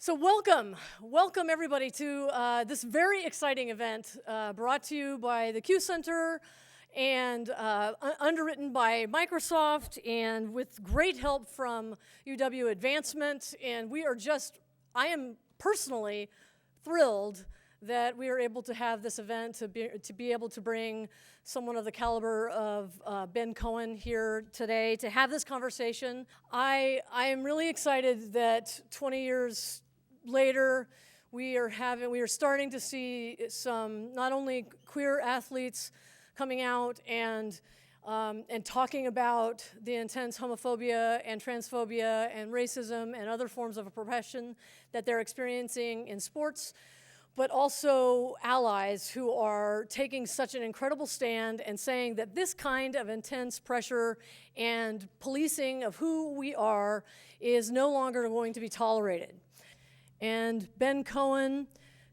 So welcome everybody to this very exciting event brought to you by the Q Center and underwritten by Microsoft and with great help from UW Advancement. And I am personally thrilled that we are able to have this event, to be able to bring someone of the caliber of Ben Cohen here today to have this conversation. I am really excited that 20 years later, we are starting to see some not only queer athletes coming out and talking about the intense homophobia and transphobia and racism and other forms of oppression that they're experiencing in sports, but also allies who are taking such an incredible stand and saying that this kind of intense pressure and policing of who we are is no longer going to be tolerated. And Ben Cohen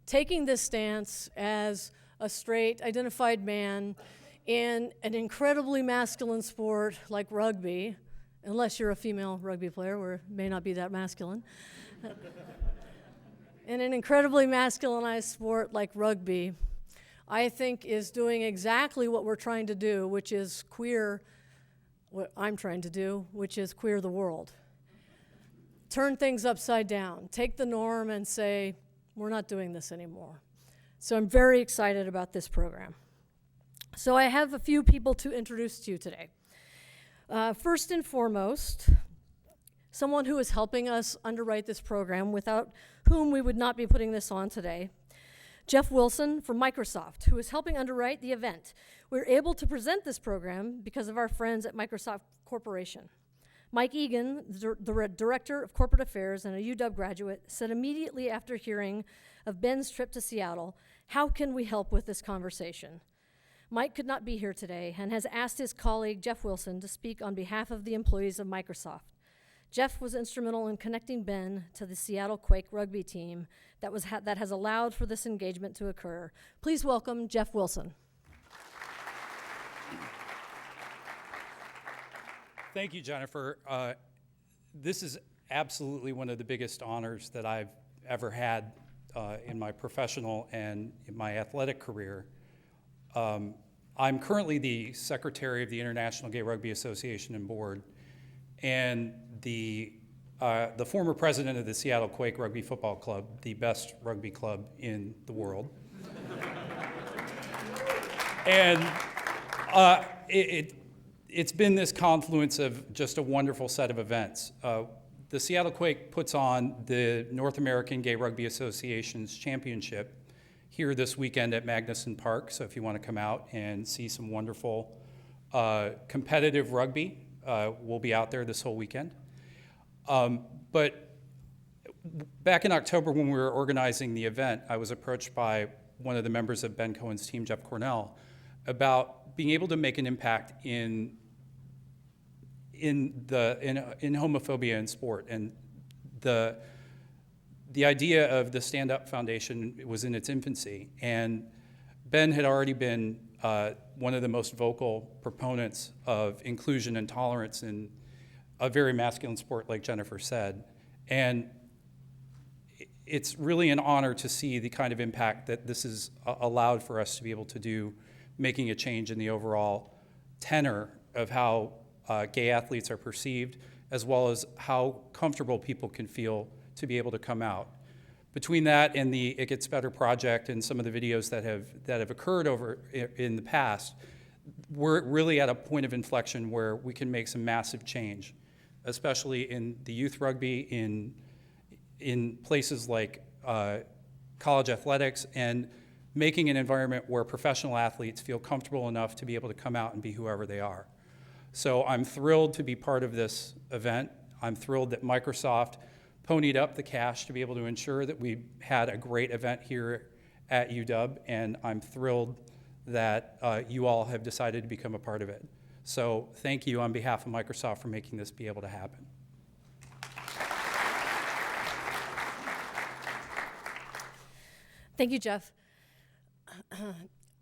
taking this stance as a straight, identified man in an incredibly masculine sport like rugby, unless you're a female rugby player where it may not be that masculine. In an incredibly masculinized sport like rugby, I think is doing exactly what we're trying to do, which is what I'm trying to do, which is queer the world. Turn things upside down, take the norm and say, we're not doing this anymore. So I'm very excited about this program. So I have a few people to introduce to you today. First and foremost, someone who is helping us underwrite this program, without whom we would not be putting this on today, Jeff Wilson from Microsoft, who is helping underwrite the event. We're able to present this program because of our friends at Microsoft Corporation. Mike Egan, the Director of Corporate Affairs and a UW graduate, said immediately after hearing of Ben's trip to Seattle, how can we help with this conversation? Mike could not be here today and has asked his colleague Jeff Wilson to speak on behalf of the employees of Microsoft. Jeff was instrumental in connecting Ben to the Seattle Quake rugby team that has allowed for this engagement to occur. Please welcome Jeff Wilson. Thank you, Jennifer. This is absolutely one of the biggest honors that I've ever had in my professional and in my athletic career. I'm currently the Secretary of the International Gay Rugby Association and Board, and the former president of the Seattle Quake Rugby Football Club, the best rugby club in the world. And it's been this confluence of just a wonderful set of events. The Seattle Quake puts on the North American Gay Rugby Association's championship here this weekend at Magnuson Park. So if you want to come out and see some wonderful competitive rugby, we'll be out there this whole weekend. But back in October when we were organizing the event, I was approached by one of the members of Ben Cohen's team, Jeff Cornell, about being able to make an impact in homophobia in sport. And the idea of the Stand Up Foundation was in its infancy, and Ben had already been one of the most vocal proponents of inclusion and tolerance in a very masculine sport, like Jennifer said. And it's really an honor to see the kind of impact that this has allowed for us to be able to do, making a change in the overall tenor of how gay athletes are perceived, as well as how comfortable people can feel to be able to come out. Between that and the It Gets Better project and some of the videos that have occurred over in the past, we're really at a point of inflection where we can make some massive change, especially in the youth rugby, in places like college athletics, and making an environment where professional athletes feel comfortable enough to be able to come out and be whoever they are. So I'm thrilled to be part of this event. I'm thrilled that Microsoft ponied up the cash to be able to ensure that we had a great event here at UW, and I'm thrilled that you all have decided to become a part of it. So thank you on behalf of Microsoft for making this be able to happen. Thank you, Jeff.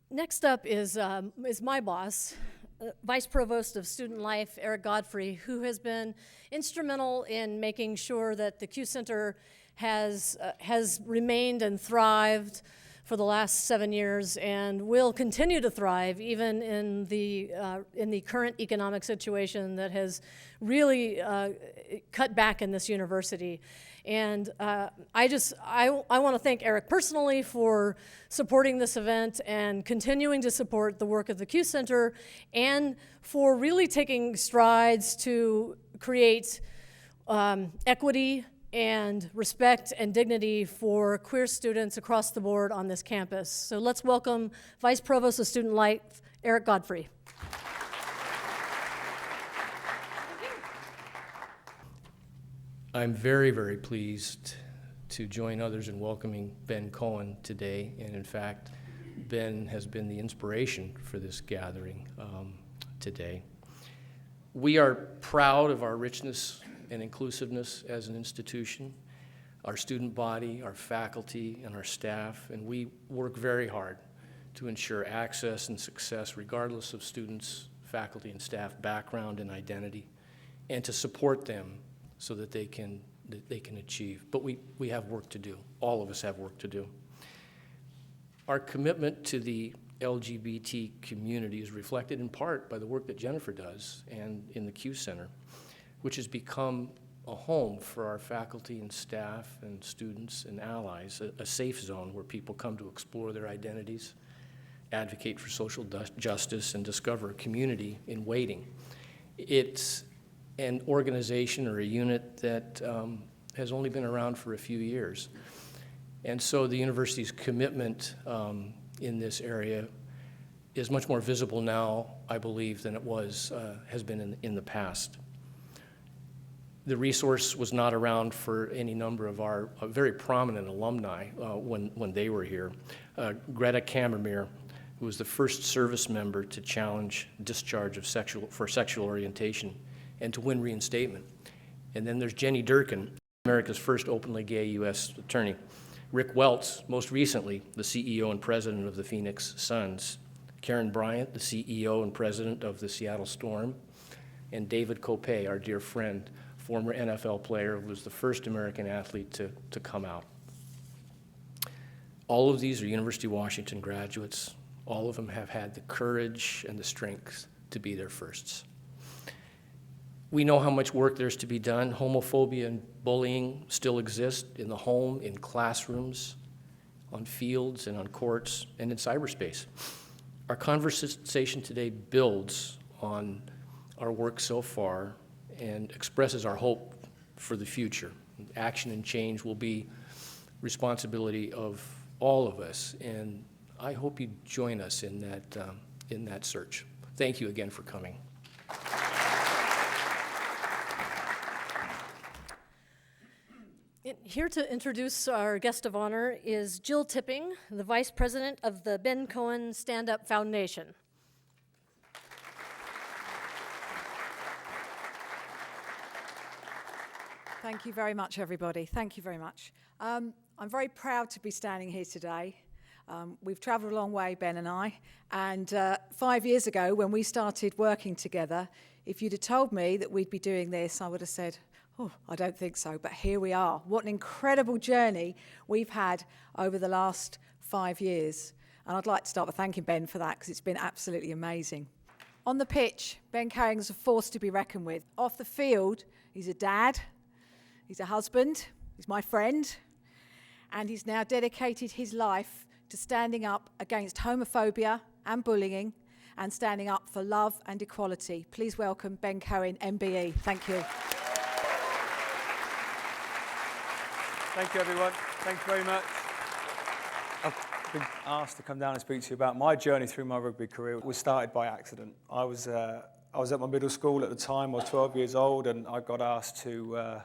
Next up is my boss, Vice Provost of Student Life, Eric Godfrey, who has been instrumental in making sure that the Q Center has remained and thrived for the last 7 years and will continue to thrive even in the current economic situation that has really cut back in this university. And I want to thank Eric personally for supporting this event and continuing to support the work of the Q Center, and for really taking strides to create equity and respect and dignity for queer students across the board on this campus. So let's welcome Vice Provost of Student Life, Eric Godfrey. I'm very, very pleased to join others in welcoming Ben Cohen today. And in fact, Ben has been the inspiration for this gathering today. We are proud of our richness and inclusiveness as an institution, our student body, our faculty, and our staff, and we work very hard to ensure access and success regardless of students, faculty, and staff background and identity, and to support them so that they can achieve. But we have work to do. All of us have work to do. Our commitment to the LGBT community is reflected in part by the work that Jennifer does and in the Q Center, which has become a home for our faculty and staff and students and allies, a safe zone where people come to explore their identities, advocate for social justice, and discover a community in waiting. It's an organization or a unit that has only been around for a few years. And so the university's commitment in this area is much more visible now, I believe, than it has been in the past. The resource was not around for any number of our very prominent alumni when they were here. Greta Kammermeer, who was the first service member to challenge discharge of sexual orientation and to win reinstatement. And then there's Jenny Durkin, America's first openly gay U.S. attorney. Rick Welts, most recently, the CEO and president of the Phoenix Suns. Karen Bryant, the CEO and president of the Seattle Storm. And David Kopay, our dear friend, former NFL player, who was the first American athlete to come out. All of these are University of Washington graduates. All of them have had the courage and the strength to be their firsts. We know how much work there's to be done. Homophobia and bullying still exist in the home, in classrooms, on fields and on courts, and in cyberspace. Our conversation today builds on our work so far and expresses our hope for the future. Action and change will be responsibility of all of us, and I hope you join us in that search. Thank you again for coming. Here to introduce our guest of honor is Jill Tipping, the Vice President of the Ben Cohen Stand Up Foundation. Thank you very much, everybody. Thank you very much. I'm very proud to be standing here today. We've traveled a long way, Ben and I, and 5 years ago when we started working together, if you'd have told me that we'd be doing this, I would have said, oh, I don't think so, but here we are. What an incredible journey we've had over the last 5 years. And I'd like to start by thanking Ben for that, because it's been absolutely amazing. On the pitch, Ben Cohen is a force to be reckoned with. Off the field, he's a dad, he's a husband, he's my friend, and he's now dedicated his life to standing up against homophobia and bullying and standing up for love and equality. Please welcome Ben Cohen MBE. Thank you. Thank you, everyone. Thank you very much. I've been asked to come down and speak to you about my journey through my rugby career. It was started by accident. I was at my middle school at the time. I was 12 years old, and I got asked to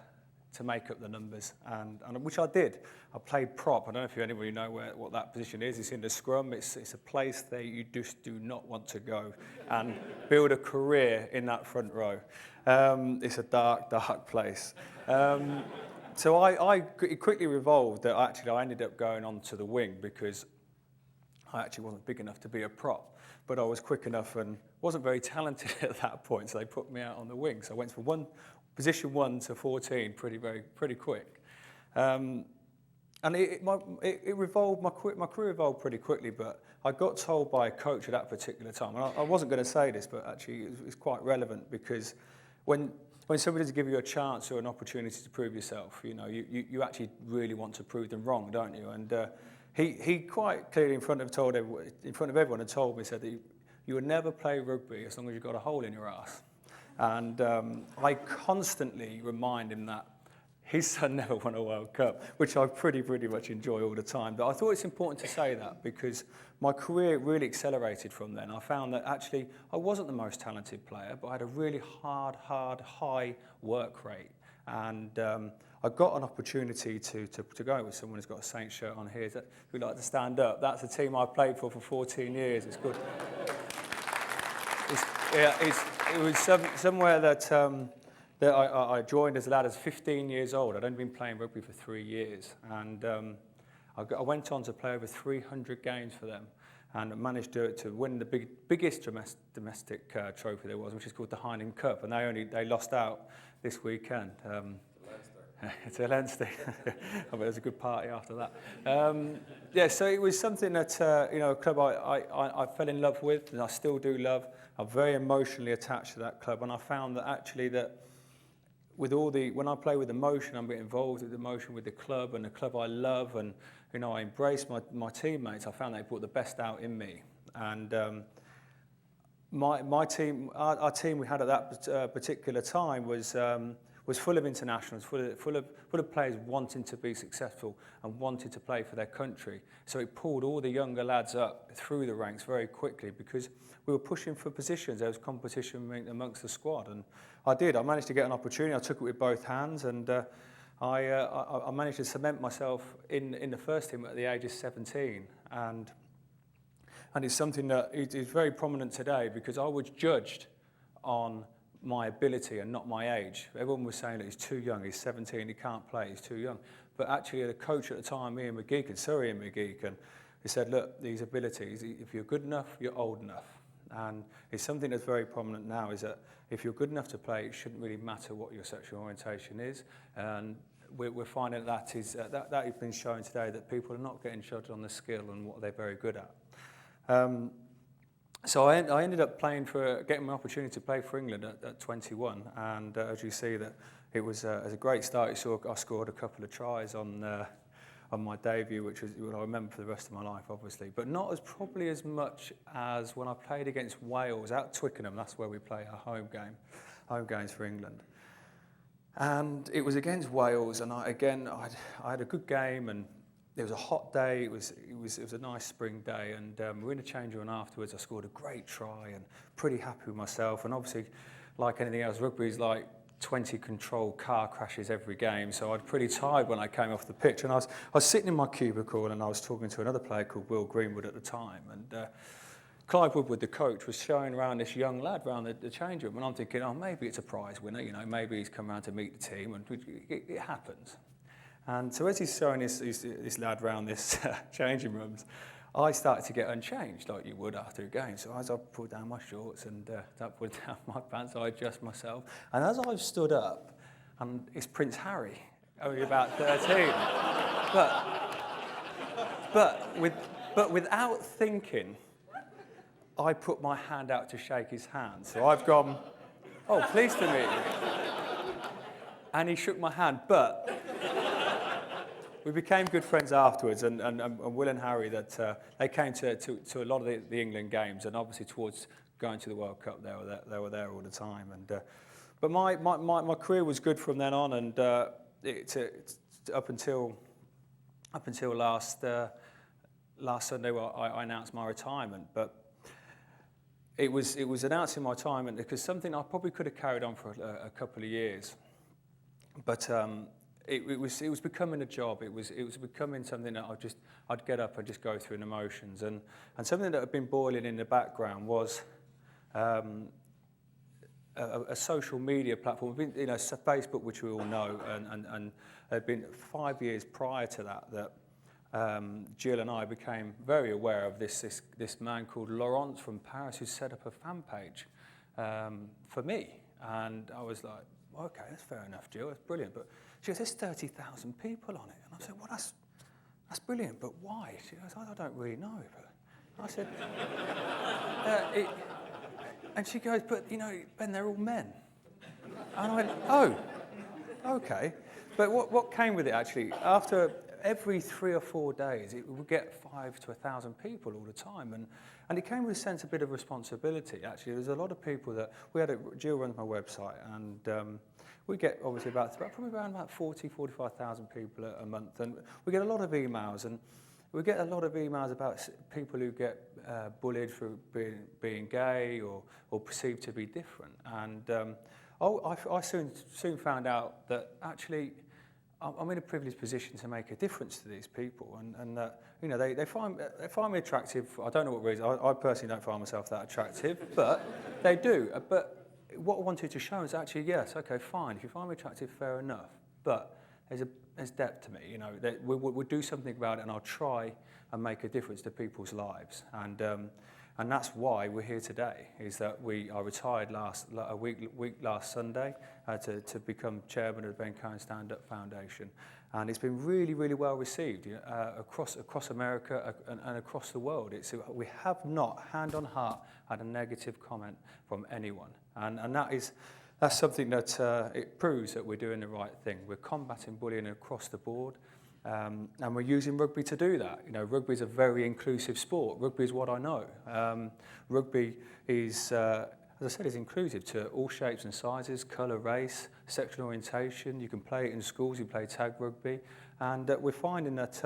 to make up the numbers, and which I did. I played prop. I don't know if anybody know what that position is. It's in the scrum. It's a place that you just do not want to go and build a career in that front row. It's a dark, dark place. So it quickly revolved that actually I ended up going onto the wing because I actually wasn't big enough to be a prop, but I was quick enough and wasn't very talented at that point, so they put me out on the wing. So I went from position 1 to 14 pretty quick. And it revolved, my career evolved pretty quickly, but I got told by a coach at that particular time, and I wasn't going to say this, but actually it's quite relevant, because when somebody's give you a chance or an opportunity to prove yourself, you actually really want to prove them wrong, don't you? And he quite clearly in front of everyone had told me, said that you would never play rugby as long as you've got a hole in your ass. And I constantly remind him that his son never won a World Cup, which I pretty much enjoy all the time. But I thought it's important to say that because my career really accelerated from then. I found that actually I wasn't the most talented player, but I had a really high work rate. And I got an opportunity to go with someone who's got a Saints shirt on here. Who'd like to stand up? That's a team I played for 14 years. It's good. It was somewhere that I joined as a lad as 15 years old. I'd only been playing rugby for 3 years, and I went on to play over 300 games for them, and managed to win the biggest domestic trophy there was, which is called the Heineken Cup, and they lost out this weekend. It's a Leinster. I bet there's a good party after that. So it was something that a club I fell in love with, and I still do love. I'm very emotionally attached to that club, and I found that actually that when I play with emotion, I'm getting involved with emotion with the club and the club I love, and I embrace my teammates. I found they brought the best out in me, and my team, our team we had at that particular time was full of internationals, full of players wanting to be successful and wanted to play for their country. So it pulled all the younger lads up through the ranks very quickly because we were pushing for positions. There was competition amongst the squad, and I managed to get an opportunity. I took it with both hands, and I managed to cement myself in the first team at the age of 17. And it's something that is very prominent today because I was judged on my ability and not my age. Everyone was saying that he's too young, he's 17, he can't play, he's too young. But actually the coach at the time, Ian McGeechan, he said, look, these abilities, if you're good enough, you're old enough. And it's something that's very prominent now, is that if you're good enough to play, it shouldn't really matter what your sexual orientation is. And we're finding that has been shown today, that people are not getting judged on the skill and what they're very good at. So I ended up getting my opportunity to play for England at 21, and as you see, that it was a great start. I scored a couple of tries on my debut, which was what I remember for the rest of my life, obviously, but not probably as much as when I played against Wales at Twickenham. That's where we play our home games for England. And it was against Wales, and I had a good game, and it was a hot day. It was a nice spring day, and we were in a change room afterwards. I scored a great try, and pretty happy with myself. And obviously, like anything else, rugby is like 20 controlled car crashes every game. So I was pretty tired when I came off the pitch, and I was sitting in my cubicle, and I was talking to another player called Will Greenwood at the time, and Clive Woodward, the coach, was showing around this young lad around the change room, and I'm thinking, oh, maybe it's a prize winner, maybe he's come around to meet the team, and it happens. And so as he's showing this lad around this changing rooms, I started to get unchanged like you would after a game. So as I put down my shorts and put down my pants, I adjust myself. And as I've stood up, and it's Prince Harry, only about 13. but without thinking, I put my hand out to shake his hand. So I've gone, oh, pleased to meet you. And he shook my hand, but we became good friends afterwards, and Will and Harry, that they came to a lot of the England games, and obviously towards going to the World Cup, they were there all the time. And but my career was good from then on, and it's up until last Sunday, well, I announced my retirement. But it was announcing my retirement because something I probably could have carried on for a couple of years. But it was becoming a job. It was becoming something that I'd get up and just go through the motions. And something that had been boiling in the background was a social media platform. Facebook, which we all know, and it had been 5 years prior to that Jill and I became very aware of this man called Laurent from Paris, who set up a fan page for me. And I was like, okay, that's fair enough, Jill, that's brilliant. But she goes, there's 30,000 people on it. And I said, well, that's brilliant, but why? She goes, I don't really know. But I said, and she goes, but, Ben, they're all men. And I went, oh, okay. But what came with it, actually, after every 3 or 4 days, it would get 5 to 1,000 people all the time. And it came with a sense, a bit of responsibility, actually. There's a lot of people that, Jill runs my website, and we get obviously probably around about 40, 45,000 people a month. And we get a lot of emails, and we get a lot of emails about people who get bullied for being gay or perceived to be different. And I soon found out that actually I'm in a privileged position to make a difference to these people, and they find me attractive. I don't know what reason. I personally don't find myself that attractive, but they do. But what I wanted to show is actually, yes, okay, fine. If you find me attractive, fair enough. But there's depth to me. We'll do something about it, and I'll try and make a difference to people's lives. And that's why we're here today, is that I retired a week last Sunday to become chairman of the Ben Cohen Stand-Up Foundation. And it's been really, really well received across America and across the world. We have not, hand on heart, had a negative comment from anyone. And that's something that it proves that we're doing the right thing. We're combating bullying across the board. And we're using rugby to do that. Rugby is a very inclusive sport. Rugby is what I know. Rugby is, as I said, is inclusive to all shapes and sizes, colour, race, sexual orientation. You can play it in schools. You play tag rugby, and we're finding that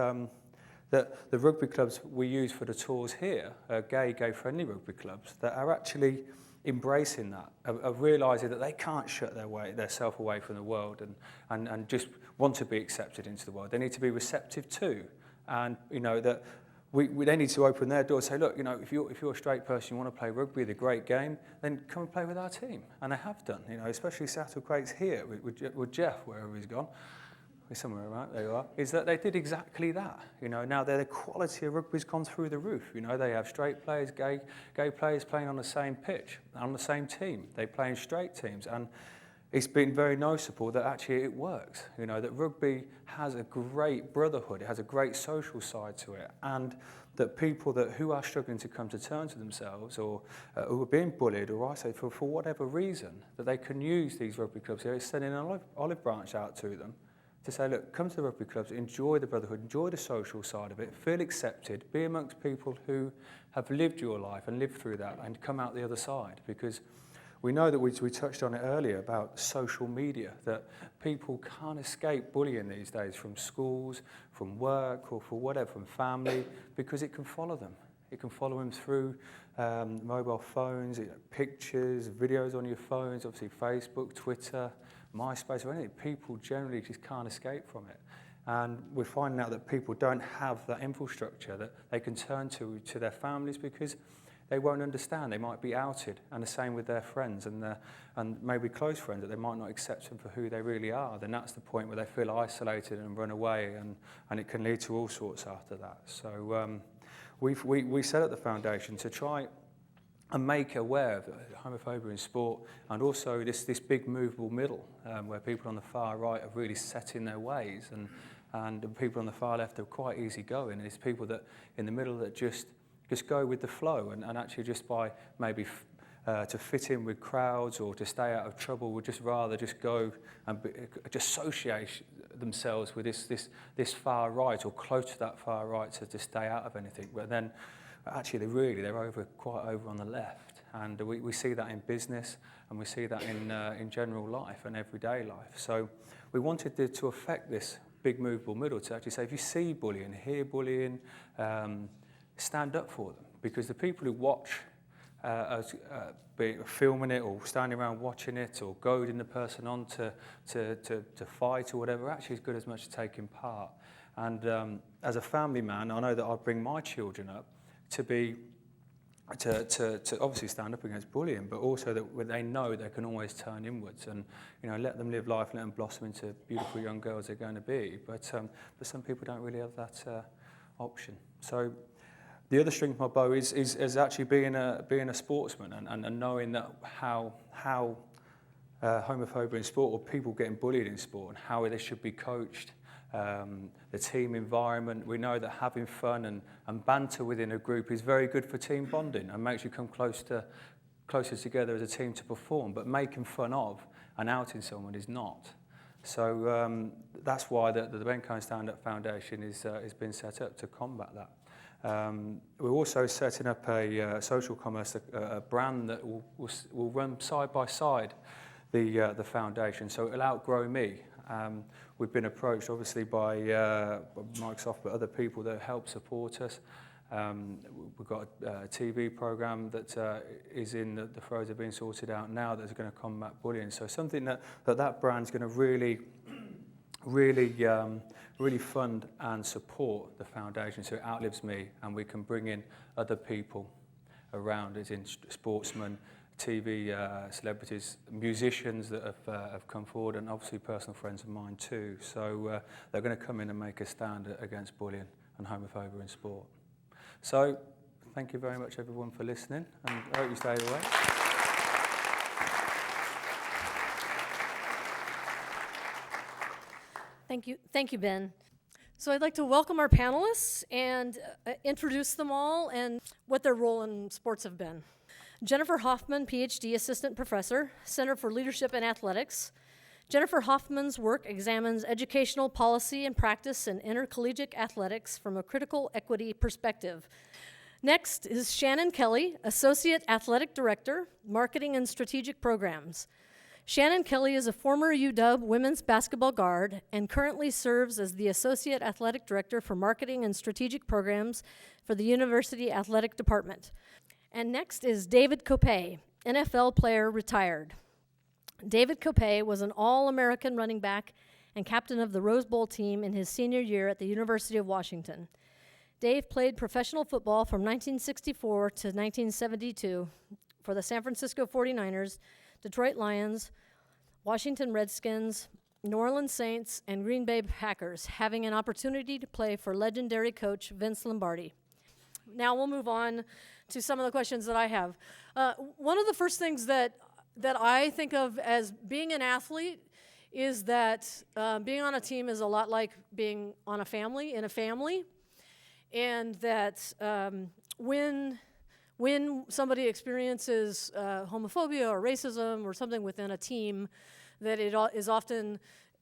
that the rugby clubs we use for the tours here are gay-friendly rugby clubs that are actually embracing that, of realising that they can't shut their self away from the world and just want to be accepted into the world. They need to be receptive too, and that they need to open their door and say, look, if you're a straight person, you want to play rugby, the great game, then come and play with our team. And they have done, especially Sattel Craig's here with Jeff, wherever he's gone. Somewhere around there you are, is that they did exactly that. Now the quality of rugby's gone through the roof. They have straight players, gay players playing on the same pitch, on the same team. They play in straight teams, and it's been very noticeable that actually it works. That rugby has a great brotherhood, it has a great social side to it, and that people who are struggling to come to terms with themselves or who are being bullied, or I say for whatever reason, that they can use these rugby clubs here, sending an olive branch out to them, to say, look, come to the rugby clubs, enjoy the brotherhood, enjoy the social side of it, feel accepted, be amongst people who have lived your life and lived through that and come out the other side. Because we know that we touched on it earlier about social media, that people can't escape bullying these days from schools, from work, or for whatever, from family, because it can follow them. It can follow them through mobile phones, pictures, videos on your phones, obviously Facebook, Twitter, MySpace, or anything. People generally just can't escape from it. And we're finding out that people don't have that infrastructure that they can turn to their families, because they won't understand. They might be outed, and the same with their friends and maybe close friends, that they might not accept them for who they really are. Then that's the point where they feel isolated and run away, and it can lead to all sorts after that. So we set up the foundation to try and make aware of homophobia in sport, and also this big movable middle, where people on the far right are really set in their ways, and the people on the far left are quite easygoing, and it's people that in the middle that just go with the flow, and actually just by maybe to fit in with crowds or to stay out of trouble would just rather just go and just associate themselves with this far right, or close to that far right, to stay out of anything. But then actually they're quite over on the left, and we see that in business, and we see that in general life and everyday life. So we wanted to affect this big movable middle, to actually say, if you see bullying, hear bullying, stand up for them, because the people who watch be filming it or standing around watching it or goading the person on to fight or whatever, actually is good as much as taking part. And as a family man, I know that I bring my children up to obviously stand up against bullying, but also that they know they can always turn inwards and, you know, let them live life, let them blossom into beautiful young girls they're going to be. But some people don't really have that option. So the other string to my bow is actually being a sportsman and knowing that how homophobia in sport or people getting bullied in sport and how they should be coached. The team environment, we know that having fun and banter within a group is very good for team bonding and makes you come closer together as a team to perform, but making fun of and outing someone is not. So that's why the Ben Cohen Stand-Up Foundation has been set up to combat that. We're also setting up a social commerce a brand that will run side by side the foundation, so it'll outgrow me. We've been approached obviously by Microsoft, but other people that help support us. We've got a TV program that is in the throes of being sorted out now that's going to combat bullying. So something that brand's going to really fund and support the foundation so it outlives me and we can bring in other people around, as in sportsmen, TV celebrities, musicians that have come forward, and obviously personal friends of mine too. So they're going to come in and make a stand against bullying and homophobia in sport. So thank you very much everyone for listening, and I hope you stay away. Thank you, Ben. So I'd like to welcome our panelists and introduce them all and what their role in sports have been. Jennifer Hoffman, PhD, Assistant Professor, Center for Leadership and Athletics. Jennifer Hoffman's work examines educational policy and practice in intercollegiate athletics from a critical equity perspective. Next is Shannon Kelly, Associate Athletic Director, Marketing and Strategic Programs. Shannon Kelly is a former UW women's basketball guard and currently serves as the Associate Athletic Director for Marketing and Strategic Programs for the University Athletic Department. And next is David Kopay, NFL player retired. David Kopay was an All-American running back and captain of the Rose Bowl team in his senior year at the University of Washington. Dave played professional football from 1964 to 1972 for the San Francisco 49ers, Detroit Lions, Washington Redskins, New Orleans Saints, and Green Bay Packers, having an opportunity to play for legendary coach Vince Lombardi. Now we'll move on to some of the questions that I have. One of the first things that I think of as being an athlete is that being on a team is a lot like being on a family, and that when somebody experiences homophobia or racism or something within a team, that it is often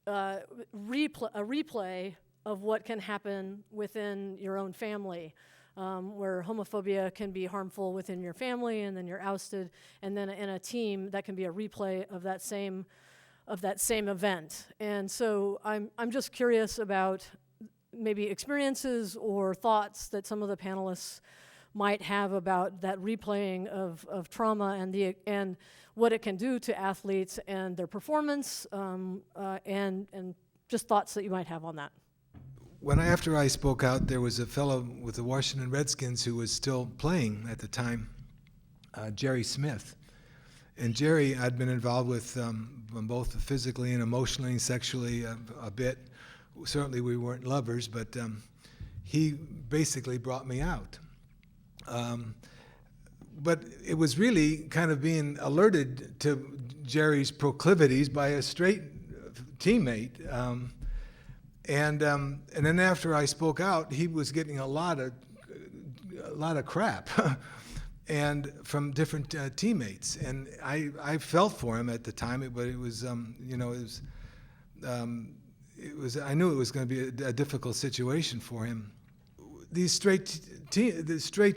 a replay of what can happen within your own family. Where homophobia can be harmful within your family, and then you're ousted, and then in a team that can be a replay of that same event. And so I'm just curious about maybe experiences or thoughts that some of the panelists might have about that replaying of trauma and what it can do to athletes and their performance, and just thoughts that you might have on that. After I spoke out, there was a fellow with the Washington Redskins who was still playing at the time, Jerry Smith. And Jerry I'd been involved with both physically and emotionally and sexually a bit. Certainly we weren't lovers, but he basically brought me out. But it was really kind of being alerted to Jerry's proclivities by a straight teammate. And then after I spoke out, he was getting a lot of crap, and from different teammates. And I felt for him at the time, but it was I knew it was going to be a difficult situation for him. These straight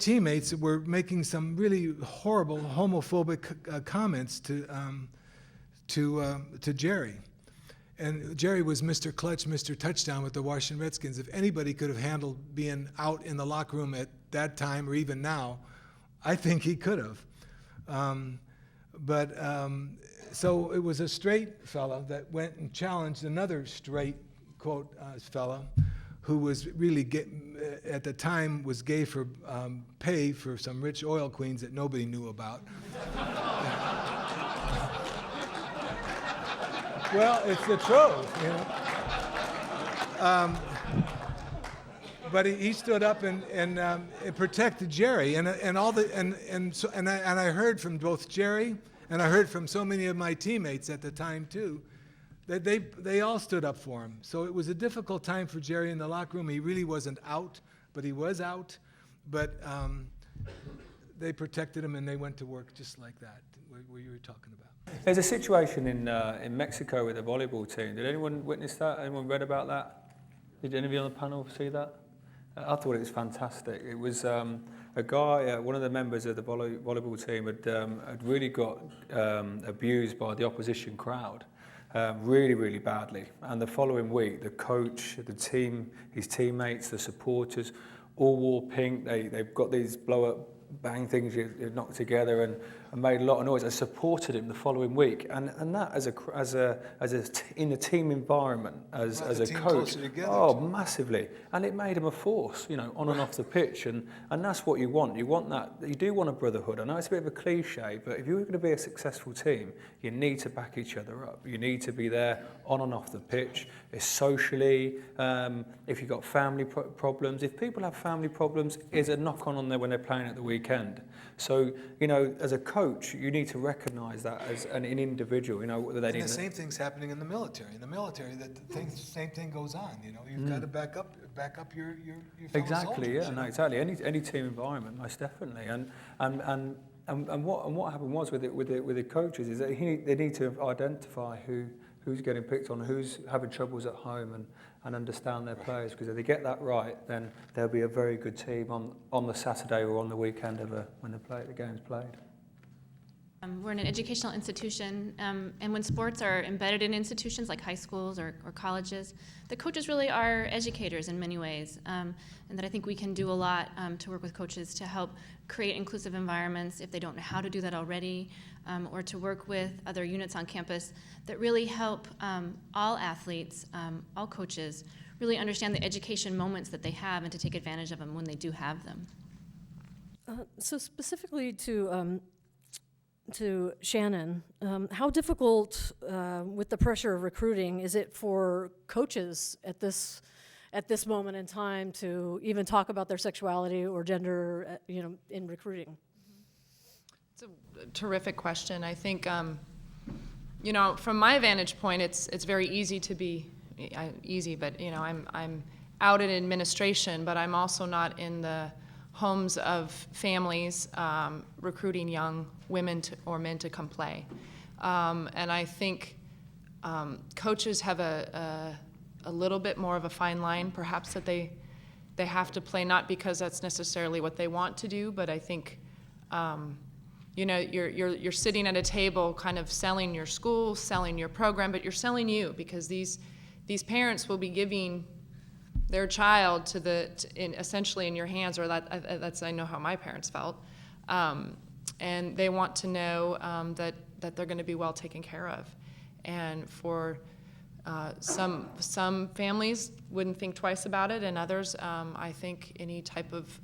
teammates were making some really horrible homophobic comments to Jerry. And Jerry was Mr. Clutch, Mr. Touchdown with the Washington Redskins. If anybody could have handled being out in the locker room at that time or even now, I think he could have. So it was a straight fella that went and challenged another straight, quote, fella, who was really, at the time, was gay for pay for some rich oil queens that nobody knew about. Well, it's the truth, you know. But he stood up and protected Jerry, and I heard from both Jerry and I heard from so many of my teammates at the time too, that they all stood up for him. So it was a difficult time for Jerry in the locker room. He really wasn't out, but he was out. But they protected him and they went to work just like that, where you were talking about. There's a situation in Mexico with the volleyball team. Did anyone witness that? Anyone read about that? Did any of you on the panel see that? I thought it was fantastic. It was a guy, one of the members of the volleyball team had really got abused by the opposition crowd, really, really badly. And the following week, the coach, the team, his teammates, the supporters, all wore pink. They've got these blow-up bang things you knocked together and made a lot of noise. I supported him the following week, and that in a team environment as a coach, massively, and it made him a force, you know, on and off the pitch, and that's what you want. You want that. You do want a brotherhood. I know it's a bit of a cliche, but if you're going to be a successful team, you need to back each other up. You need to be there on and off the pitch. It's socially. If you've got family problems, if people have family problems, is a knock-on there when they're playing at the weekend. So, you know, as a coach, you need to recognise that as an individual. You know, they need. And the same thing's happening in the military. In the military, same thing goes on. You know, you've got to back up your fellow exactly. soldiers, Yeah, you no, know? exactly. Any team environment, most definitely. And what happened was with the coaches is that they need to identify who's getting picked on, who's having troubles at home, and understand their players, because if they get that right, then there'll be a very good team on the Saturday or on the weekend when the game's played. We're in an educational institution, and when sports are embedded in institutions like high schools or colleges, the coaches really are educators in many ways, and that I think we can do a lot to work with coaches to help create inclusive environments if they don't know how to do that already, or to work with other units on campus that really help all athletes, all coaches, really understand the education moments that they have and to take advantage of them when they do have them. So specifically to Shannon, how difficult with the pressure of recruiting is it for coaches at this moment in time to even talk about their sexuality or gender, in recruiting? It's a terrific question. I think, from my vantage point, it's very easy to be easy, but I'm out in administration, but I'm also not in the homes of families recruiting young women or men to come play. And I think coaches have a little bit more of a fine line, perhaps, that they have to play, not because that's necessarily what they want to do, but I think you're sitting at a table kind of selling your school, selling your program, but you're selling you, because these parents will be giving their child essentially in your hands, or that's I know how my parents felt, and they want to know that they're going to be well taken care of. And for some families wouldn't think twice about it, and others, I think any type of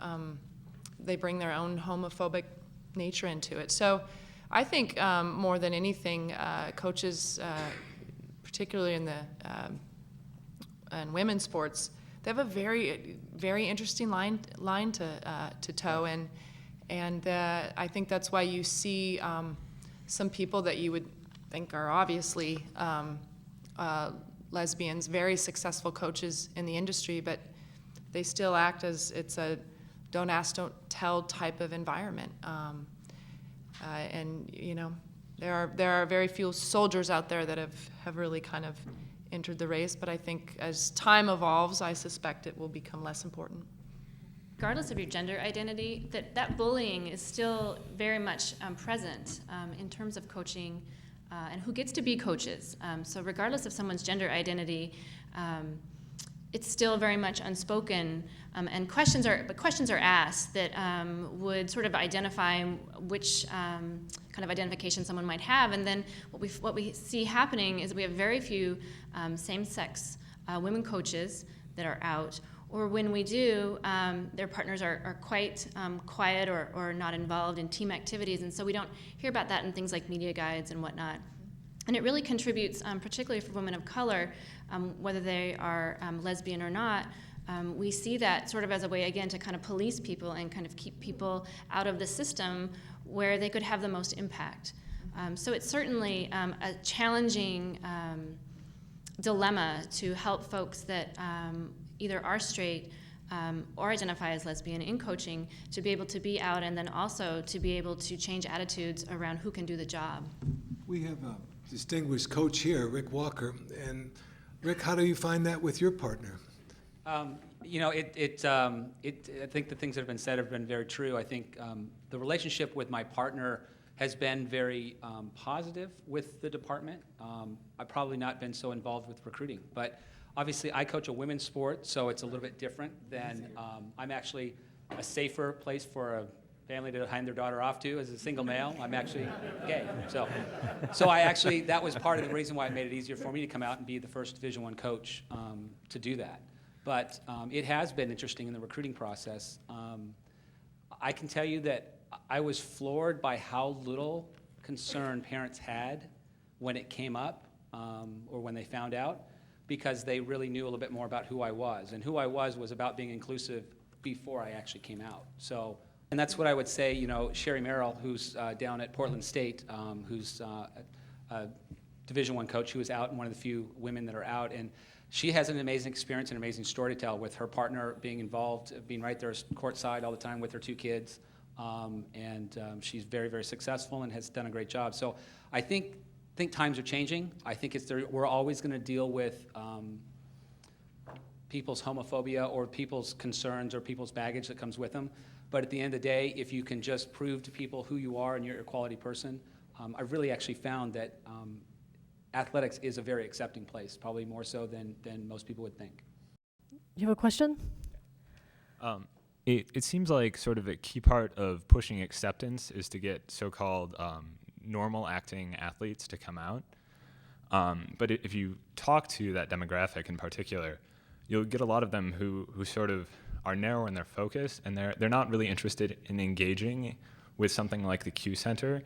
they bring their own homophobic nature into it. So I think more than anything, coaches, particularly in women's sports, they have a very, very interesting line to toe, and I think that's why you see some people that you would think are obviously lesbians, very successful coaches in the industry, but they still act as it's a don't ask, don't tell type of environment. And there are very few soldiers out there that have really kind of entered the race, but I think as time evolves, I suspect it will become less important. Regardless of your gender identity, that bullying is still very much present in terms of coaching and who gets to be coaches. So regardless of someone's gender identity, it's still very much unspoken, and questions are asked that would sort of identify which kind of identification someone might have. And then what we see happening is we have very few same-sex women coaches that are out, or when we do, their partners are quite quiet or not involved in team activities, and so we don't hear about that in things like media guides and whatnot. And it really contributes, particularly for women of color, whether they are lesbian or not. We see that sort of as a way, again, to kind of police people and kind of keep people out of the system where they could have the most impact. So it's certainly a challenging dilemma to help folks that either are straight or identify as lesbian in coaching to be able to be out, and then also to be able to change attitudes around who can do the job. We have a distinguished coach here, Rick Walker. And Rick, how do you find that with your partner? You know, I think the things that have been said have been very true. I think the relationship with my partner has been very positive with the department. I've probably not been so involved with recruiting, but obviously I coach a women's sport, so it's a little bit different than, I'm actually a safer place for a family to hand their daughter off to. As a single male, I'm actually gay. So I actually, that was part of the reason why it made it easier for me to come out and be the first Division I coach to do that. But it has been interesting in the recruiting process. I can tell you that I was floored by how little concern parents had when it came up or when they found out, because they really knew a little bit more about who I was. And who I was about being inclusive before I actually came out. So, and that's what I would say, you know, Sherry Merrill, who's down at Portland State, who's a Division I coach who is out and one of the few women that are out. And she has an amazing experience and an amazing story to tell with her partner being involved, being right there courtside all the time with her 2 kids. She's very, very successful and has done a great job. So I think times are changing. I think we're always going to deal with people's homophobia or people's concerns or people's baggage that comes with them. But at the end of the day, if you can just prove to people who you are and you're a quality person, I've really actually found that athletics is a very accepting place, probably more so than most people would think. You have a question? It seems like sort of a key part of pushing acceptance is to get so-called normal acting athletes to come out. But if you talk to that demographic in particular, you'll get a lot of them who sort of are narrow in their focus, and they're not really interested in engaging with something like the Q Center.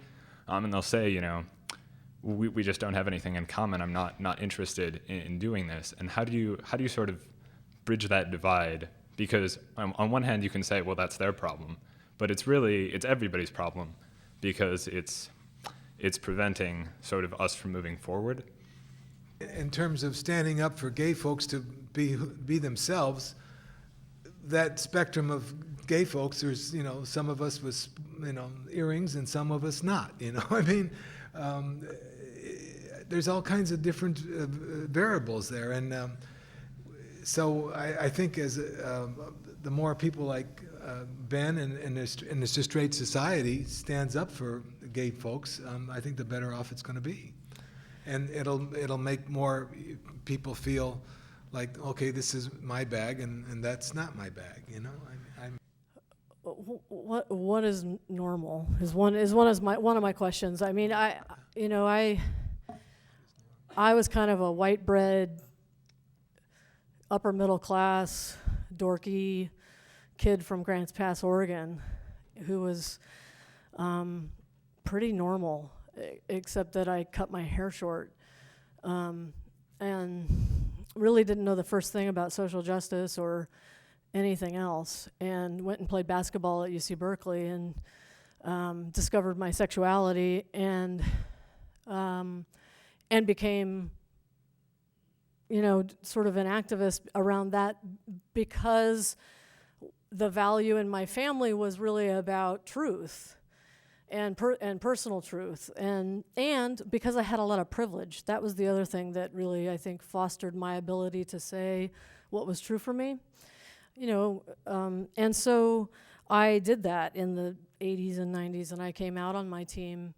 And they'll say, you know, we just don't have anything in common. I'm not interested in doing this. And how do you sort of bridge that divide? Because on one hand you can say, well, that's their problem, but it's everybody's problem, because it's preventing sort of us from moving forward. In terms of standing up for gay folks to be themselves, that spectrum of gay folks, there's, you know, some of us with, you know, earrings and some of us not, you know. I mean, there's all kinds of different variables there. And so I think as the more people like Ben and the straight society stands up for gay folks, I think the better off it's going to be. And it'll make more people feel like, okay, this is my bag and that's not my bag, you know. What is normal is one of my questions. I mean, I was kind of a white bread, upper middle class, dorky kid from Grants Pass, Oregon, who was pretty normal, except that I cut my hair short, and really didn't know the first thing about social justice or anything else, and went and played basketball at UC Berkeley and discovered my sexuality and became, you know, sort of an activist around that, because the value in my family was really about truth and personal truth, and because I had a lot of privilege. That was the other thing that really, I think, fostered my ability to say what was true for me, you know, and so I did that in the 80s and 90s, and I came out on my team.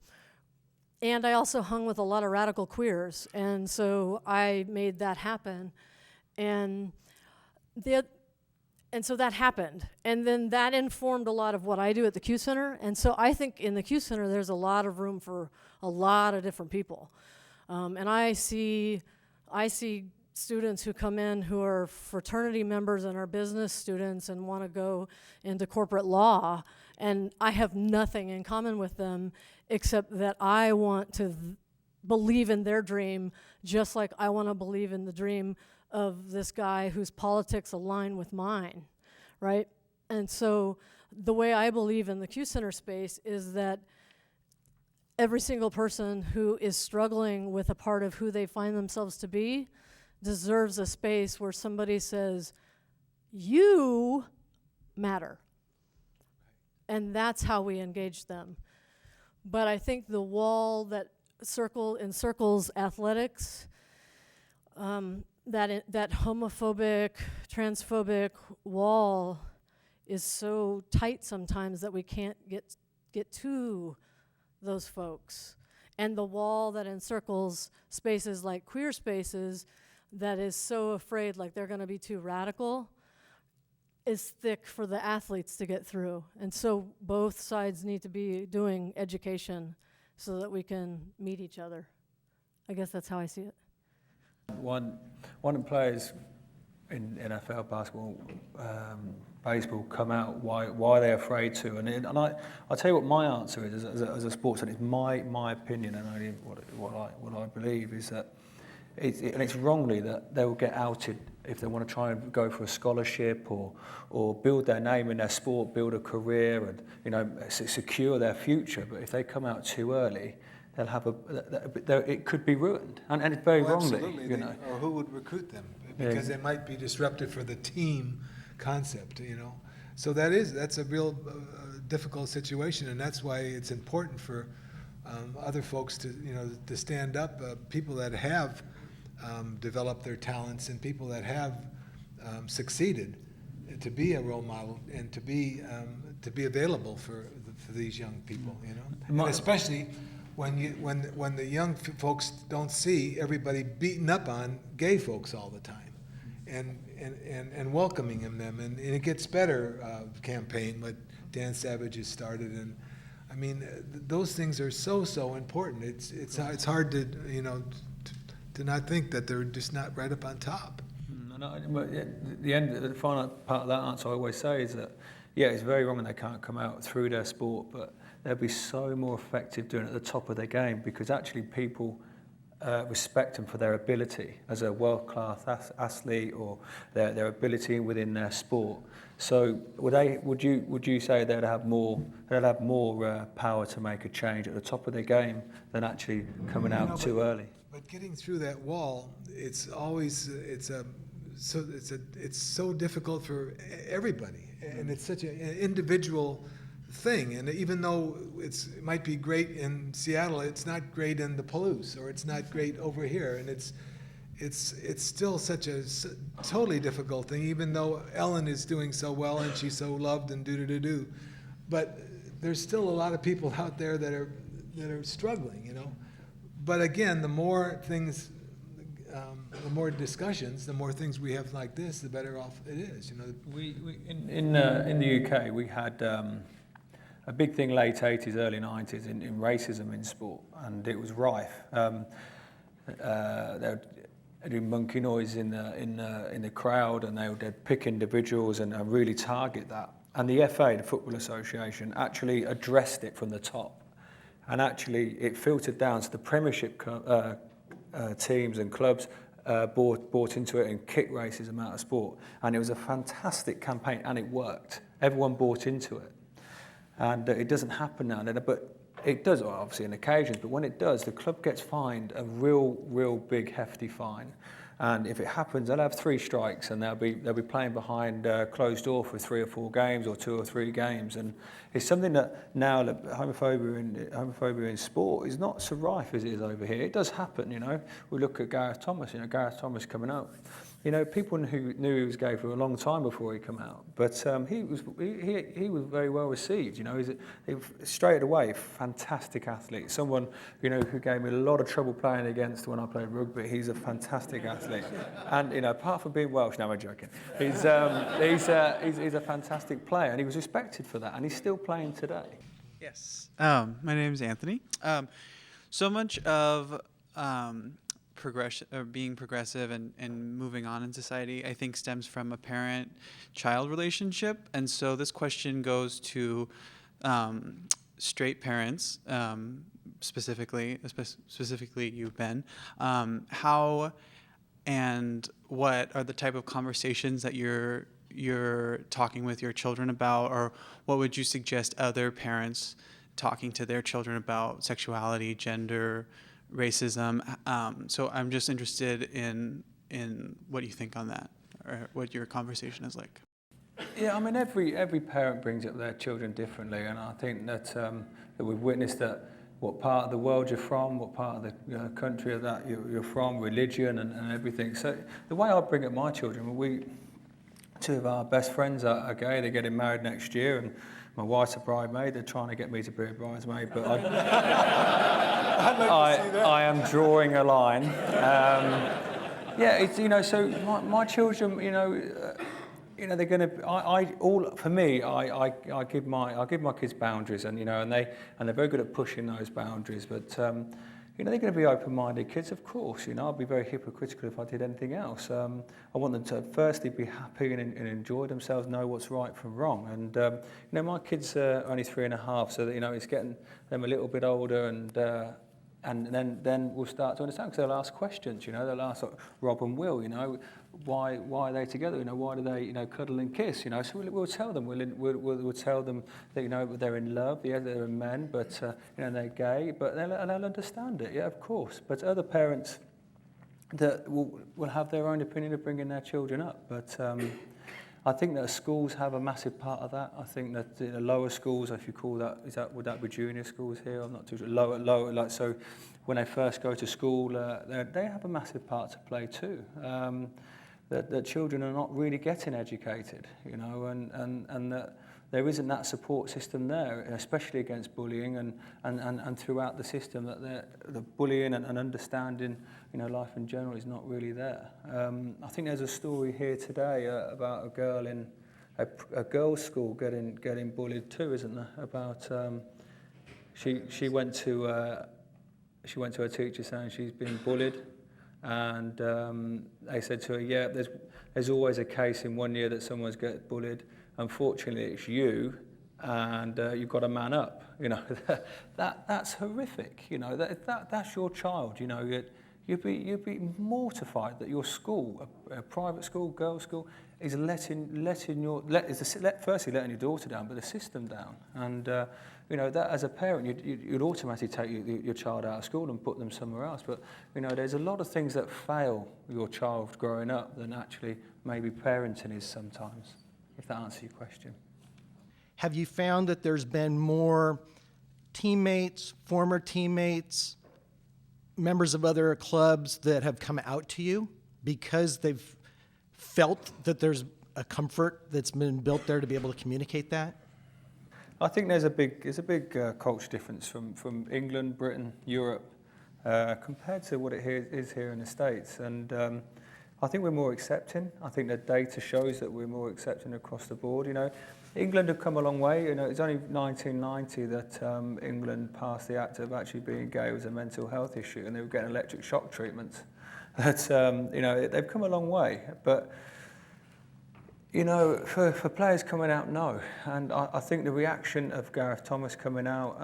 And I also hung with a lot of radical queers, and so I made that happen. And and so that happened. And then that informed a lot of what I do at the Q Center. And so I think in the Q Center, there's a lot of room for a lot of different people. And I see students who come in who are fraternity members and are business students and want to go into corporate law, and I have nothing in common with them except that I want to believe in their dream just like I want to believe in the dream of this guy whose politics align with mine, right? And so the way I believe in the Q Center space is that every single person who is struggling with a part of who they find themselves to be deserves a space where somebody says, you matter. And that's how we engage them. But I think the wall that encircles athletics, that homophobic, transphobic wall is so tight sometimes that we can't get to those folks. And the wall that encircles spaces like queer spaces that is so afraid like they're going to be too radical is thick for the athletes to get through. And so both sides need to be doing education so that we can meet each other. I guess that's how I see it. One of the players in NFL basketball, baseball, come out why they're afraid to, and I'll tell you what my answer is as a sportsman. It's my opinion, and only what I believe is that it's wrongly that they will get outed if they want to try and go for a scholarship or build their name in their sport, build a career, and secure their future. But if they come out too early, they'll have it could be ruined, and it's very wrongly. Absolutely. Or who would recruit them? Because they might be disruptive for the team concept, So that's a real difficult situation, and that's why it's important for other folks to stand up, people that have developed their talents and people that have succeeded, to be a role model and to be available for these young people, and especially when the young folks don't see everybody beating up on gay folks all the time, and welcoming them, and it gets better campaign what Dan Savage has started, and I mean those things are so important. It's hard to to not think that they're just not right up on top. But the final part of that answer I always say is that it's very wrong when they can't come out through their sport, but they'll be so more effective doing it at the top of their game because actually people respect them for their ability as a world-class athlete or their ability within their sport. So would you say they'd have more power to make a change at the top of their game than actually coming out too early? But getting through that wall, it's so difficult for everybody, and it's such an individual thing. And even though it might be great in Seattle, it's not great in the Palouse, or it's not great over here, and it's still such a totally difficult thing. Even though Ellen is doing so well and she's so loved and do, but there's still a lot of people out there that are struggling, But again, the more things, the more discussions, the more things we have like this, the better off it is. In the UK, we had a big thing late 80s, early 90s in racism in sport, and it was rife. They'd do monkey noise in the crowd, and they'd pick individuals and really target that. And the FA, the Football Association, actually addressed it from the top. And actually, it filtered down to the Premiership teams and clubs bought into it and kicked racism out of sport. And it was a fantastic campaign, and it worked. Everyone bought into it. And it doesn't happen now, but it does, obviously, on occasions. But when it does, the club gets fined a real big, hefty fine. And if it happens, they'll have 3 strikes, and they'll be playing behind closed door for 3 or 4 games, or 2 or 3 games. And it's something that now homophobia in sport is not so rife as it is over here. It does happen, We look at Gareth Thomas, Gareth Thomas coming out you know, people who knew he was gay for a long time before he came out, but he was very well received. You know, he's straight away fantastic athlete. Someone, you know, who gave me a lot of trouble playing against when I played rugby. He's a fantastic athlete, and you know, apart from being Welsh, no, I'm joking. He's a fantastic player, and he was respected for that, and he's still playing today. Yes. My name is Anthony. So much of progression or being progressive and moving on in society, I think, stems from a parent-child relationship. And so this question goes to straight parents, specifically you, Ben. How and what are the type of conversations that you're talking with your children about, or what would you suggest other parents talking to their children about sexuality, gender, racism? So I'm just interested in what you think on that, or what your conversation is like. Yeah, I mean, every parent brings up their children differently, and I think that that we've witnessed that what part of the world you're from, what part of the country that you're from, religion and everything. So the way I bring up my children, two of our best friends are gay. They're getting married next year, and my wife's a bridesmaid. They're trying to get me to be a bridesmaid, but I am drawing a line. Yeah, it's, you know, so my children, you know, they're going to. For me, I give my kids boundaries, and you know, and they're very good at pushing those boundaries. But you know, they're going to be open-minded kids, of course. You know, I'd be very hypocritical if I did anything else. I want them to firstly be happy and enjoy themselves, know what's right from wrong. And you know, my kids are only 3.5, so that, you know, it's getting them a little bit older, and then we'll start to understand, because they'll ask questions. You know, they'll ask, like Rob and Will, you know, why are they together? You know, why do they, you know, cuddle and kiss? You know, so we'll tell them. We'll tell them that, you know, they're in love. Yeah, they're men, but you know, they're gay. But they'll understand it. Yeah, of course. But other parents that will have their own opinion of bringing their children up. But I think that schools have a massive part of that. I think that the lower schools, if you call that, would that be junior schools here? I'm not too sure. Lower, like, so when they first go to school, they have a massive part to play too. That children are not really getting educated, you know, and that there isn't that support system there, especially against bullying and throughout the system, that the bullying and understanding, you know, life in general is not really there. I think there's a story here today about a girl in a girls' school getting bullied too, isn't there? About she went to her teacher saying she's been bullied. And they said to her, yeah, there's always a case in 1 year that someone's get bullied. Unfortunately, it's you, and you've got to man up. You know, that's horrific. You know, that's your child. You know, you'd be mortified that your school, a private school, girls' school, is firstly letting your daughter down, but the system down. And you know, that as a parent, you'd automatically take your child out of school and put them somewhere else. But you know, there's a lot of things that fail your child growing up than actually maybe parenting is sometimes. If that answers your question. Have you found that there's been more teammates, former teammates, members of other clubs that have come out to you because they've felt that there's a comfort that's been built there to be able to communicate that? I think there's a big culture difference from England, Britain, Europe, compared to what it is here in the States. And I think we're more accepting. I think the data shows that we're more accepting across the board. You know, England have come a long way. You know, it's only 1990 that England passed the act of actually being gay was a mental health issue, and they were getting electric shock treatments. That you know, they've come a long way. But you know, for players coming out, no. And I think the reaction of Gareth Thomas coming out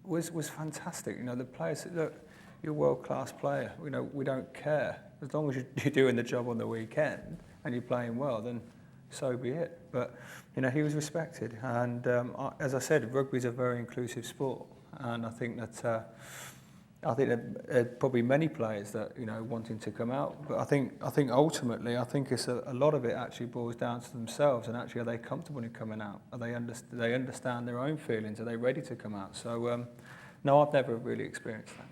was fantastic. You know, the players said, look, you're a world-class player. You know, we don't care. As long as you're doing the job on the weekend and you're playing well, then so be it. But, you know, he was respected. And as I said, rugby is a very inclusive sport. And I think that there are probably many players that, you know, wanting to come out. But I think ultimately, it's a lot of it actually boils down to themselves. And actually, are they comfortable in coming out? Are they understand their own feelings? Are they ready to come out? So, no, I've never really experienced that.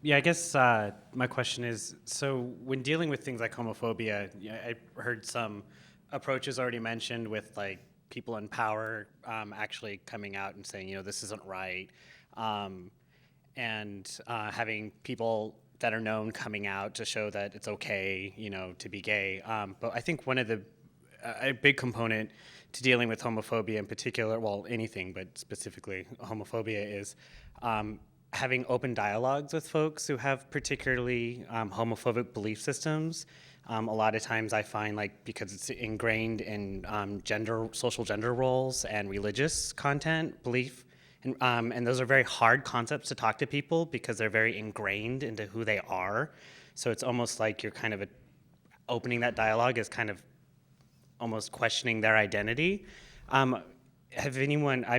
Yeah, I guess my question is, so when dealing with things like homophobia, I heard some approaches already mentioned with like people in power actually coming out and saying, this isn't right, and having people that are known coming out to show that it's okay, to be gay. But I think one of a big component to dealing with homophobia in particular, well, anything, but specifically homophobia, is having open dialogues with folks who have particularly homophobic belief systems. A lot of times I find, because it's ingrained in social gender roles and religious content, belief, and those are very hard concepts to talk to people because they're very ingrained into who they are. So it's almost like you're kind of opening that dialogue is kind of almost questioning their identity. I'm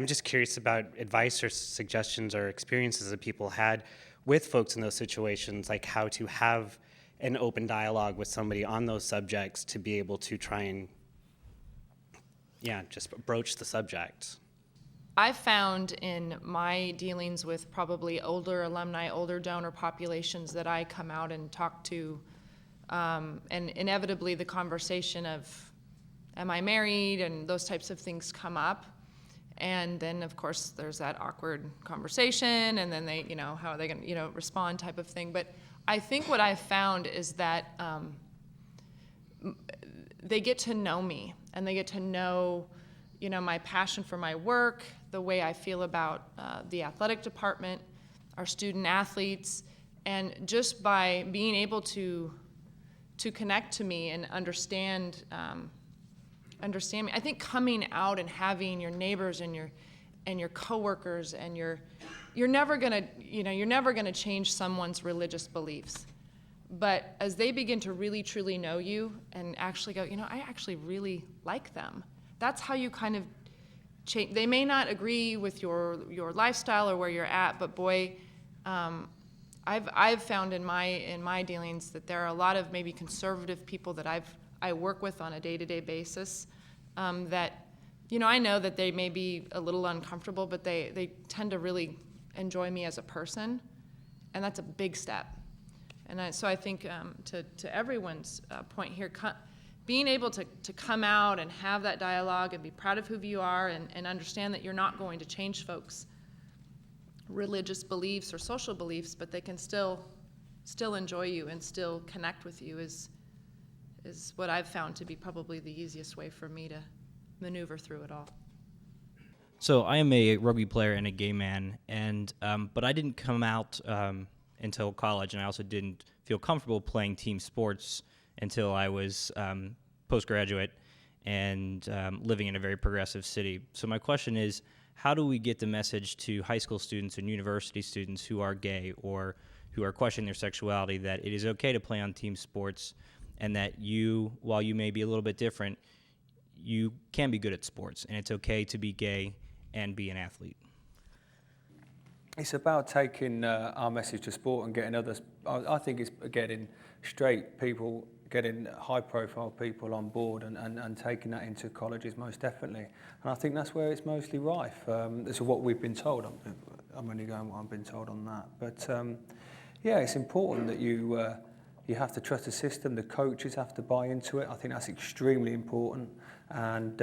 just curious about advice or suggestions or experiences that people had with folks in those situations, like how to have an open dialogue with somebody on those subjects to be able to try and, just broach the subject. I found in my dealings with probably older alumni, older donor populations that I come out and talk to, and inevitably the conversation of, am I married, and those types of things come up. And then, of course, there's that awkward conversation, and then they, how are they going to, respond type of thing. But I think what I've found is that they get to know me, and they get to know, my passion for my work, the way I feel about the athletic department, our student athletes, and just by being able to connect to me and understand me. I think coming out and having your neighbors and your coworkers and you're never gonna change someone's religious beliefs. But as they begin to really truly know you and actually go, I actually really like them. That's how you kind of change. They may not agree with your lifestyle or where you're at, but boy, I've found in my dealings that there are a lot of maybe conservative people that I work with on a day-to-day basis that, I know that they may be a little uncomfortable, but they tend to really enjoy me as a person, and that's a big step. And so I think to everyone's point here, being able to come out and have that dialogue and be proud of who you are and understand that you're not going to change folks' religious beliefs or social beliefs, but they can still enjoy you and still connect with you is what I've found to be probably the easiest way for me to maneuver through it all. So I am a rugby player and a gay man, but I didn't come out until college, and I also didn't feel comfortable playing team sports until I was postgraduate and living in a very progressive city. So my question is, how do we get the message to high school students and university students who are gay or who are questioning their sexuality that it is okay to play on team sports, and that while you may be a little bit different, you can be good at sports, and it's okay to be gay and be an athlete? It's about taking our message to sport and getting others. I think it's getting straight people, getting high-profile people on board and taking that into colleges most definitely. And I think that's where it's mostly rife. This is what we've been told. I'm only going what I've been told on that. But it's important that you have to trust the system. The coaches have to buy into it. I think that's extremely important. And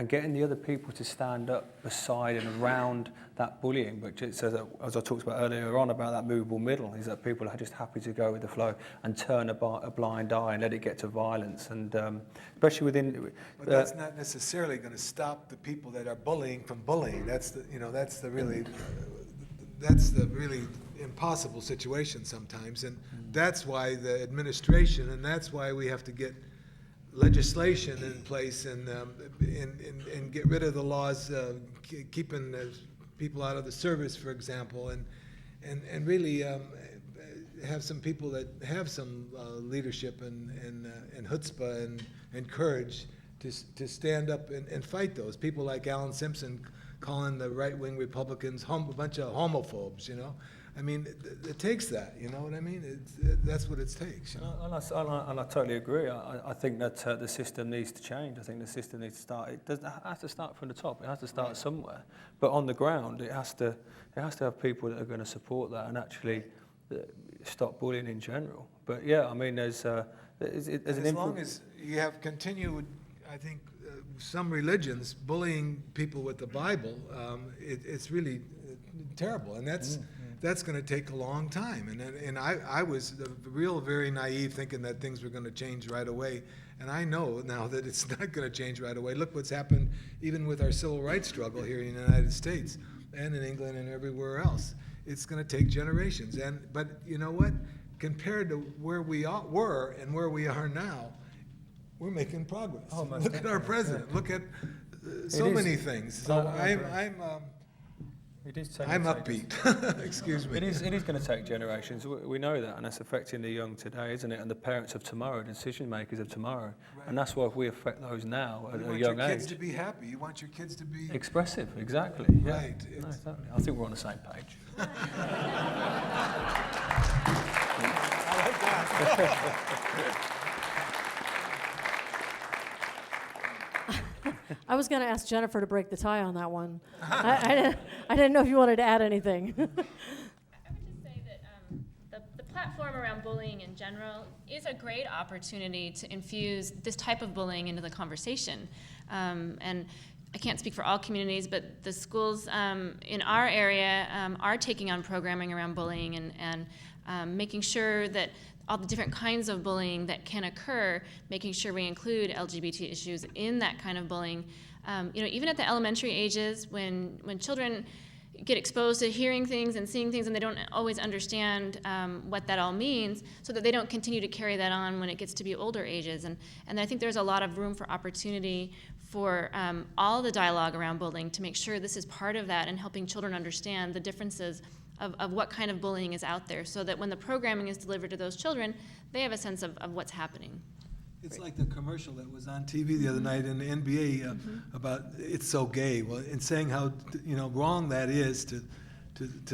getting the other people to stand up beside and around that bullying, but just as I talked about earlier on about that movable middle, is that people are just happy to go with the flow and turn a blind eye and let it get to violence, and especially within. But that's not necessarily going to stop the people that are bullying from bullying. That's the really impossible situation sometimes, and that's why the administration, and that's why we have to get legislation in place and get rid of the laws keeping people out of the service, for example, and really have some people that have some leadership and chutzpah and courage to stand up and fight those people, like Alan Simpson calling the right-wing Republicans a bunch of homophobes. I mean, it takes that, you know what I mean? That's what it takes. And I totally agree. I think that the system needs to change. I think the system needs to start. It doesn't have to start from the top. It has to start somewhere. But on the ground, it has to have people that are going to support that and actually stop bullying in general. But yeah, I mean, there's an as long as you have continued, I think, some religions bullying people with the Bible, it's really terrible, and that's going to take a long time. And I was very naive, thinking that things were going to change right away. And I know now that it's not going to change right away. Look what's happened even with our civil rights struggle here in the United States and in England and everywhere else. It's going to take generations. But you know what? Compared to where we were and where we are now, we're making progress. Oh, look at our president. Yeah. Look at so many things. So I'm upbeat. Excuse me. It is going to take generations. We know that, and that's affecting the young today, isn't it? And the parents of tomorrow, the decision makers of tomorrow. Right. And that's why we affect those now at a young age. You want your kids to be happy. You want your kids to be expressive. Exactly. Yeah. Right. No, exactly. I think we're on the same page. I like that. I was going to ask Jennifer to break the tie on that one. I didn't know if you wanted to add anything. I would just say that the platform around bullying in general is a great opportunity to infuse this type of bullying into the conversation. And I can't speak for all communities, but the schools in our area are taking on programming around bullying and making sure that all the different kinds of bullying that can occur, making sure we include LGBT issues in that kind of bullying. Even at the elementary ages, when children get exposed to hearing things and seeing things and they don't always understand what that all means, so that they don't continue to carry that on when it gets to be older ages. And I think there's a lot of room for opportunity for all the dialogue around bullying to make sure this is part of that and helping children understand the differences of what kind of bullying is out there, so that when the programming is delivered to those children, they have a sense of what's happening. It's like the commercial that was on TV the other night in the NBA about it's so gay, and saying how wrong that is to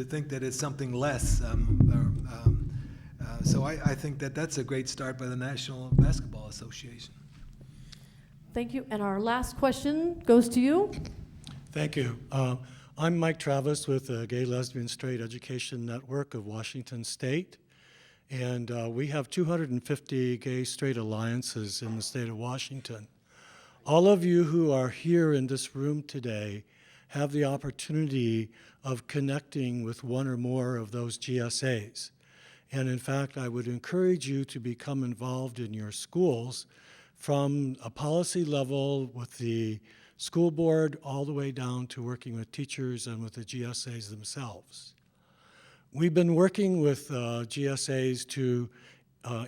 think that it's something less. So I think that's a great start by the National Basketball Association. Thank you. And our last question goes to you. Thank you. I'm Mike Travis with the Gay, Lesbian, Straight Education Network of Washington State. And we have 250 gay straight alliances in the state of Washington. All of you who are here in this room today have the opportunity of connecting with one or more of those GSAs. And in fact, I would encourage you to become involved in your schools from a policy level with the school board all the way down to working with teachers and with the GSAs themselves. We've been working with GSAs to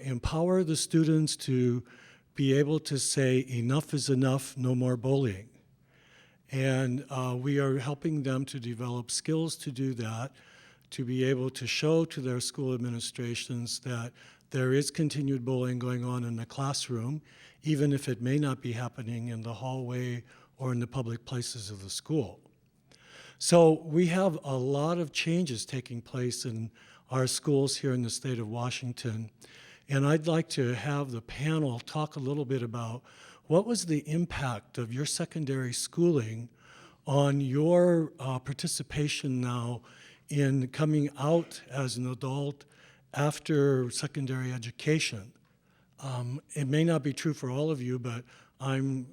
empower the students to be able to say enough is enough, no more bullying. And we are helping them to develop skills to do that, to be able to show to their school administrations that there is continued bullying going on in the classroom, even if it may not be happening in the hallway or in the public places of the school. So we have a lot of changes taking place in our schools here in the state of Washington. And I'd like to have the panel talk a little bit about what was the impact of your secondary schooling on your participation now in coming out as an adult after secondary education. It may not be true for all of you, but I'm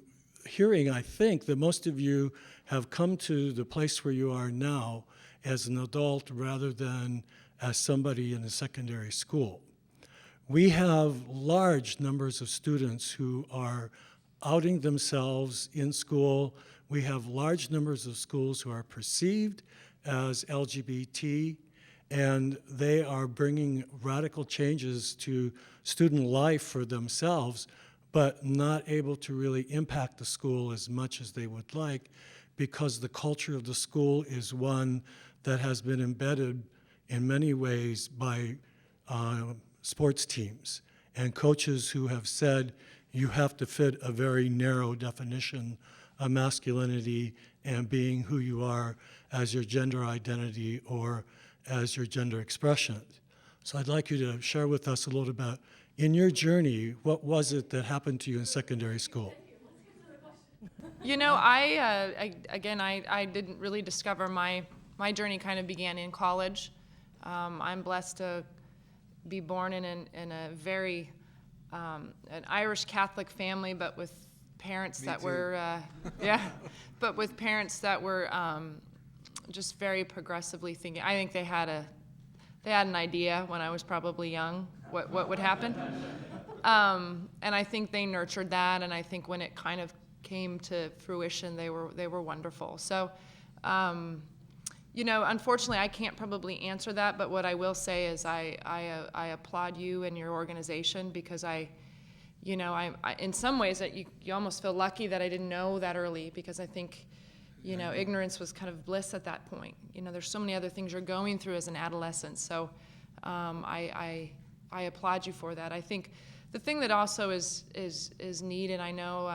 hearing, I think, that most of you have come to the place where you are now as an adult rather than as somebody in a secondary school. We have large numbers of students who are outing themselves in school. We have large numbers of schools who are perceived as LGBT, and they are bringing radical changes to student life for themselves, but not able to really impact the school as much as they would like, because the culture of the school is one that has been embedded in many ways by sports teams and coaches who have said you have to fit a very narrow definition of masculinity and being who you are as your gender identity or as your gender expression. So I'd like you to share with us a little bit, in your journey, what was it that happened to you in secondary school? You know, I didn't really discover my journey kind of began in college. I'm blessed to be born in a very an Irish Catholic family, but with parents that were but with parents that were just very progressively thinking. I think they had an idea when I was probably young what would happen, and I think they nurtured that. And I think when it kind of came to fruition, they were wonderful. So. Unfortunately, I can't probably answer that, but what I will say is I applaud you and your organization, because I in some ways that you almost feel lucky that I didn't know that early, because I think, ignorance was kind of bliss at that point. There's so many other things you're going through as an adolescent, so I applaud you for that. I think the thing that also is neat, and I know,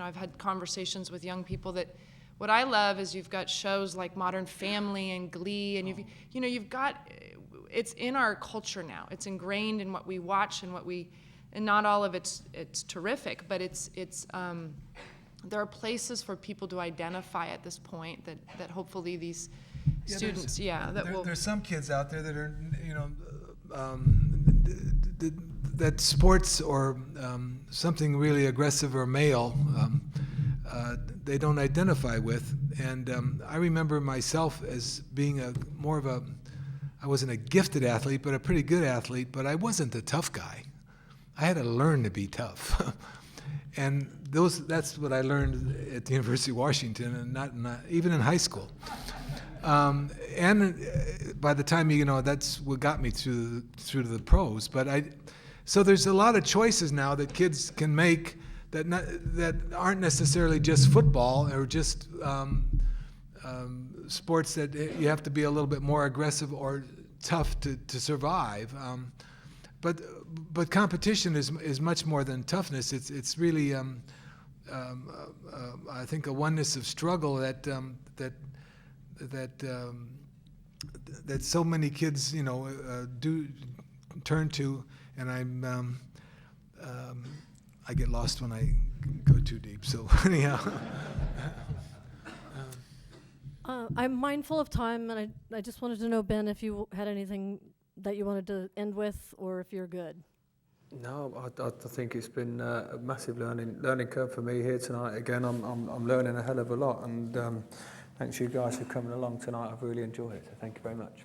I've had conversations with young people that. What I love is you've got shows like Modern Family and Glee, and you've got, it's in our culture now. It's ingrained in what we watch and and not all of it's terrific, but there are places for people to identify at this point that hopefully these students, there's some kids out there that are, that sports or something really aggressive or male, they don't identify with. And I remember myself as being I wasn't a gifted athlete, but a pretty good athlete, but I wasn't a tough guy. I had to learn to be tough. And that's what I learned at the University of Washington, and not even in high school. And by the time, that's what got me through to the pros. So there's a lot of choices now that kids can make that aren't necessarily just football or just sports that you have to be a little bit more aggressive or tough to survive. But competition is much more than toughness. It's really I think a oneness of struggle that so many kids do turn to, and I get lost when I go too deep. So anyhow. I'm mindful of time, and I just wanted to know, Ben, if you had anything that you wanted to end with, or if you're good. No, I think it's been a massive learning curve for me here tonight. Again, I'm learning a hell of a lot, and thanks you guys for coming along tonight. I've really enjoyed it. So thank you very much.